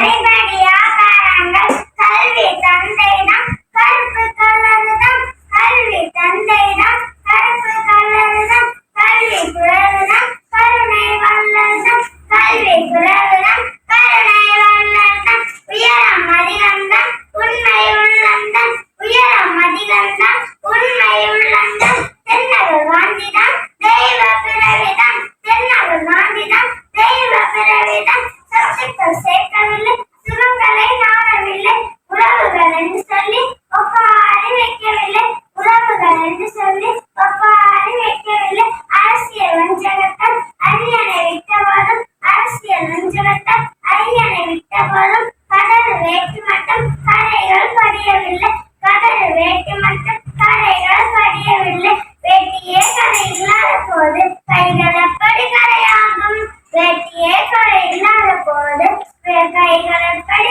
அரைபடியாகாரங்கள் கல்வி தந்தைதான் கருப்பு கலருதான் கல்வி தந்தைதான் கருப்பு கலருதான் கல்வி குரலுதான் கருணை வல்லதான் கல்வி குரலுதான் கருணை வல்லதான் உயரம் அதிகம்தான் உண்மை உள்ளந்தான் உயரம் அதிகம்தான் உண்மை உள்ளந்தான் தென்னவர் காந்திதான் தெய்வ பிறவிதான் தென்னவர் காந்திதான் தெய்வ பிறவிதான் சத்துக்கள் சேர்க்கவில்லை சுகங்களை நாடவில்லை உறவுகள் என்று சொல்லி ஒப்பாரி வைக்கவில்லை உறவுகள் என்று சொல்லி ஒப்பாரி வைக்கவில்லை அரசியல் வஞ்சகத்தால் அரியணை விட்ட போதும் அரசியல் வஞ்சகத்தால் அரியணை விட்ட போதும் கடல் வேட்டு மட்டும் கரைகள் படியவில்லை கடல் வேட்டு மட்டும் கரைகள் படியவில்லை வேட்டியே கரை இல்லாத போது கைகள் எப்படி கரையாகும் வேட்டியே கரை இல்லாத போது கைகள் எப்படி